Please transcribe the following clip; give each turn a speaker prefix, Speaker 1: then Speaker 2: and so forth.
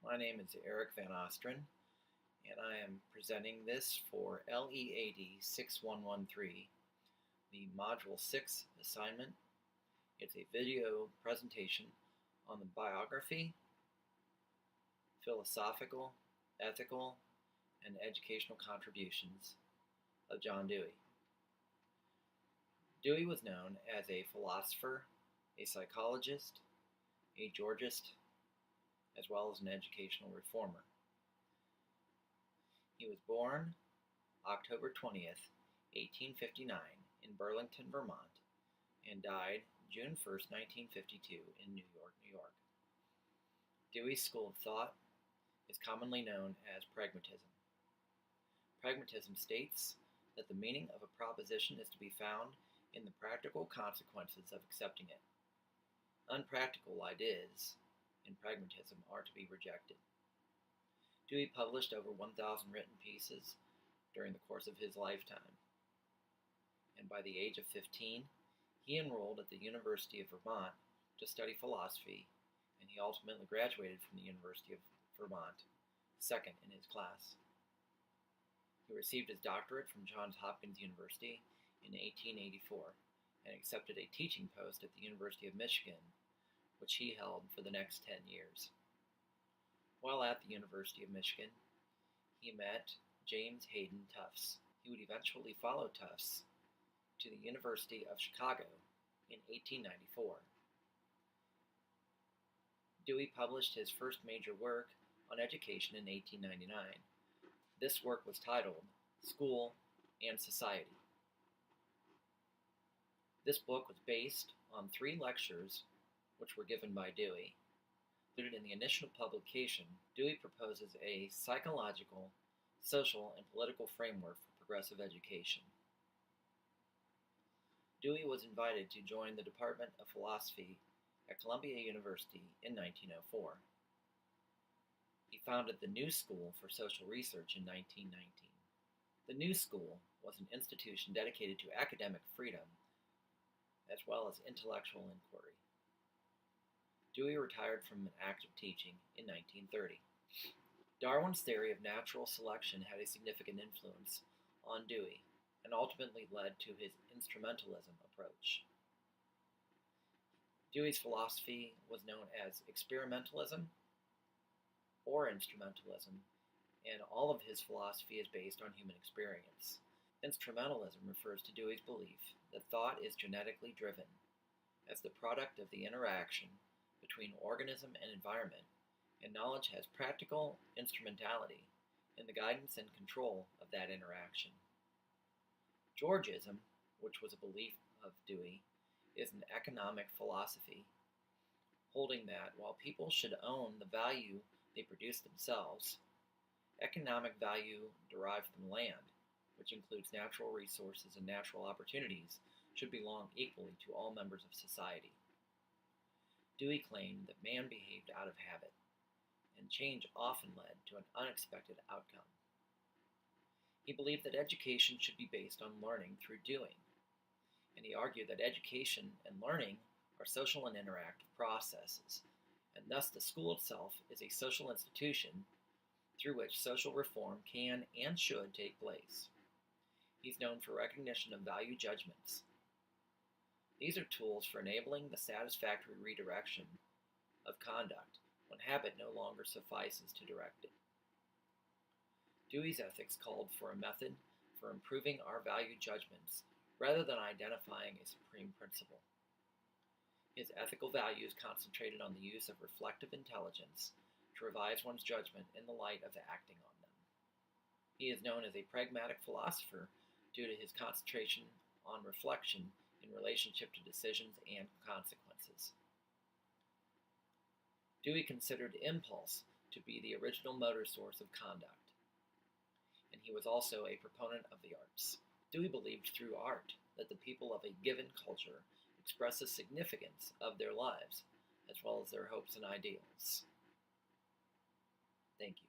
Speaker 1: My name is Eric Van Ostren, and I am presenting this for LEAD 6113, the Module 6 assignment. It's a video presentation on the biography, philosophical, ethical, and educational contributions of John Dewey. Dewey was known as a philosopher, a psychologist, a Georgist, as well as an educational reformer. He was born October 20th, 1859 in Burlington, Vermont, and died June 1st, 1952 in New York, New York. Dewey's school of thought is commonly known as pragmatism. Pragmatism states that the meaning of a proposition is to be found in the practical consequences of accepting it. Unpractical ideas in pragmatism are to be rejected. Dewey published over 1,000 written pieces during the course of his lifetime, and by the age of 15, he enrolled at the University of Vermont to study philosophy, and he ultimately graduated from the University of Vermont, second in his class. He received his doctorate from Johns Hopkins University in 1884 and accepted a teaching post at the University of Michigan, which he held for the next 10 years. While at the University of Michigan, he met James Hayden Tufts. He would eventually follow Tufts to the University of Chicago in 1894. Dewey published his first major work on education in 1899. This work was titled School and Society. This book was based on 3 lectures which were given by Dewey. Included in the initial publication, Dewey proposes a psychological, social, and political framework for progressive education. Dewey was invited to join the Department of Philosophy at Columbia University in 1904. He founded the New School for Social Research in 1919. The New School was an institution dedicated to academic freedom as well as intellectual inquiry. Dewey retired from active teaching in 1930. Darwin's theory of natural selection had a significant influence on Dewey and ultimately led to his instrumentalism approach. Dewey's philosophy was known as experimentalism or instrumentalism, and all of his philosophy is based on human experience. Instrumentalism refers to Dewey's belief that thought is genetically driven as the product of the interaction between organism and environment, and knowledge has practical instrumentality in the guidance and control of that interaction. Georgism, which was a belief of Dewey, is an economic philosophy, holding that while people should own the value they produce themselves, economic value derived from land, which includes natural resources and natural opportunities, should belong equally to all members of society. Dewey claimed that man behaved out of habit, and change often led to an unexpected outcome. He believed that education should be based on learning through doing, and he argued that education and learning are social and interactive processes, and thus the school itself is a social institution through which social reform can and should take place. He's known for recognition of value judgments. These are tools for enabling the satisfactory redirection of conduct when habit no longer suffices to direct it. Dewey's ethics called for a method for improving our value judgments rather than identifying a supreme principle. His ethical values concentrated on the use of reflective intelligence to revise one's judgment in the light of acting on them. He is known as a pragmatic philosopher due to his concentration on reflection in relationship to decisions and consequences. Dewey considered impulse to be the original motor source of conduct, and he was also a proponent of the arts. Dewey believed through art that the people of a given culture express the significance of their lives as well as their hopes and ideals. Thank you.